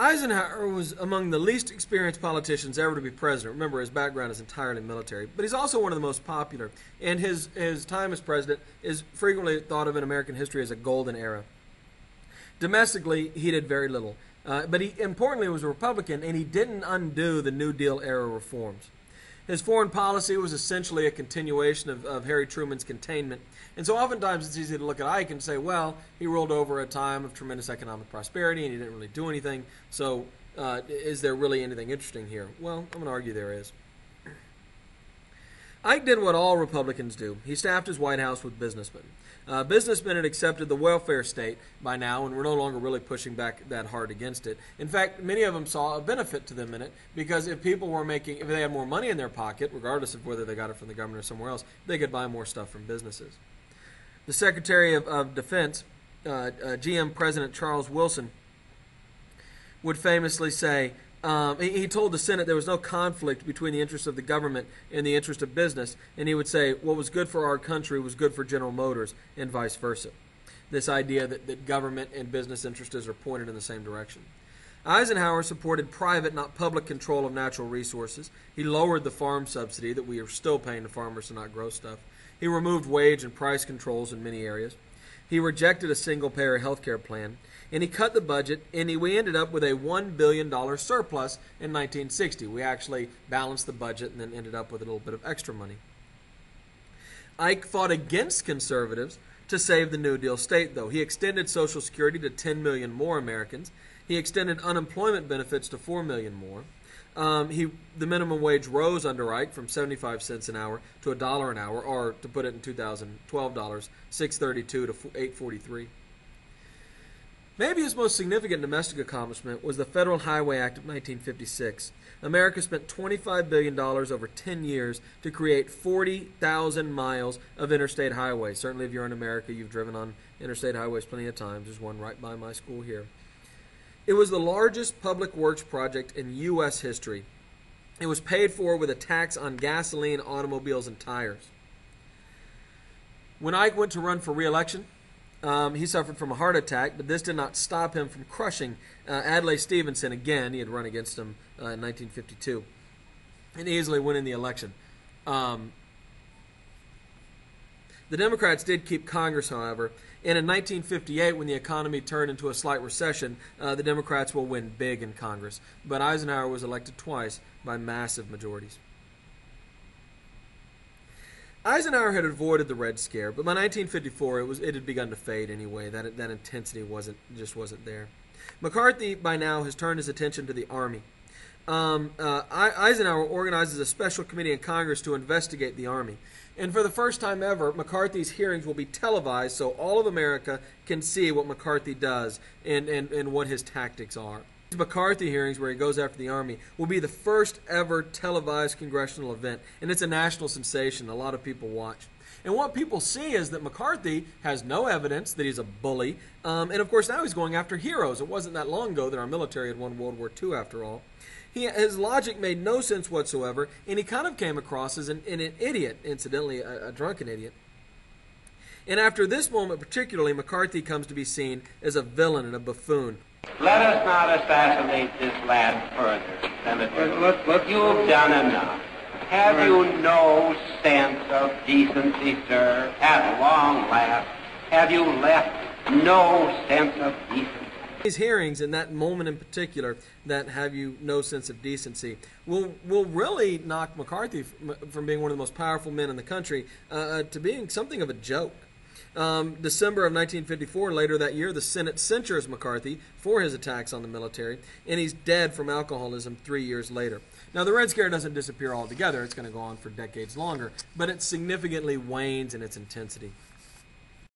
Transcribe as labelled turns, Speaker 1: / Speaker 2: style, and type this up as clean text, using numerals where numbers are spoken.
Speaker 1: Eisenhower was among the least experienced politicians ever to be president. Remember, his background is entirely military. But he's also one of the most popular. And his time as president is frequently thought of in American history as a golden era. Domestically, he did very little. But he, importantly, was a Republican, and he didn't undo the New Deal era reforms. His foreign policy was essentially a continuation of Harry Truman's containment. And so oftentimes it's easy to look at Ike and say, well, he ruled over a time of tremendous economic prosperity and he didn't really do anything. So is there really anything interesting here? Well, I'm going to argue there is. Ike did what all Republicans do. He staffed his White House with businessmen. Businessmen had accepted the welfare state by now and were no longer really pushing back that hard against it. In fact, many of them saw a benefit to them in it because if they had more money in their pocket, regardless of whether they got it from the government or somewhere else, they could buy more stuff from businesses. The Secretary of Defense, GM President Charles Wilson, would famously say, he told the Senate there was no conflict between the interests of the government and the interest of business, and he would say what was good for our country was good for General Motors and vice versa. This idea that government and business interests are pointed in the same direction. Eisenhower supported private, not public, control of natural resources. He lowered the farm subsidy that we are still paying the farmers to not grow stuff. He removed wage and price controls in many areas. He rejected a single-payer health care plan, and he cut the budget, and we ended up with a $1 billion surplus in 1960. We actually balanced the budget and then ended up with a little bit of extra money. Ike fought against conservatives to save the New Deal state, though. He extended Social Security to 10 million more Americans. He extended unemployment benefits to 4 million more. The minimum wage rose under Ike from 75 cents an hour to $1 an hour, or to put it in 2012 dollars, $6.32 to $8.43. Maybe his most significant domestic accomplishment was the Federal Highway Act of 1956. America spent $25 billion over 10 years to create 40,000 miles of interstate highways. Certainly if you're in America, you've driven on interstate highways plenty of times. There's one right by my school here. It was the largest public works project in U.S. history. It was paid for with a tax on gasoline, automobiles, and tires. When Ike went to run for re-election, he suffered from a heart attack, but this did not stop him from crushing Adlai Stevenson again. He had run against him in 1952 and easily winning the election. The Democrats did keep Congress, however, and in 1958, when the economy turned into a slight recession, the Democrats will win big in Congress. But Eisenhower was elected twice by massive majorities. Eisenhower had avoided the Red Scare, but by 1954 it had begun to fade anyway. That intensity just wasn't there. McCarthy by now has turned his attention to the Army. Eisenhower organizes a special committee in Congress to investigate the Army. And for the first time ever, McCarthy's hearings will be televised so all of America can see what McCarthy does and what his tactics are. These McCarthy hearings, where he goes after the Army, will be the first ever televised congressional event. And it's a national sensation. A lot of people watch. And what people see is that McCarthy has no evidence that he's a bully. And of course now he's going after heroes. It wasn't that long ago that our military had won World War II after all. His logic made no sense whatsoever, and he kind of came across as an idiot, incidentally, a drunken idiot. And after this moment particularly, McCarthy comes to be seen as a villain and a buffoon.
Speaker 2: Let us not assassinate this lad further, Senator. You've done enough. Have you no sense of decency, sir? At long last, have you left no sense of decency?
Speaker 1: These hearings, in that moment in particular, that have you no sense of decency, will really knock McCarthy from being one of the most powerful men in the country to being something of a joke. December of 1954, later that year, the Senate censures McCarthy for his attacks on the military, and he's dead from alcoholism 3 years later. Now, the Red Scare doesn't disappear altogether. It's going to go on for decades longer, but it significantly wanes in its intensity.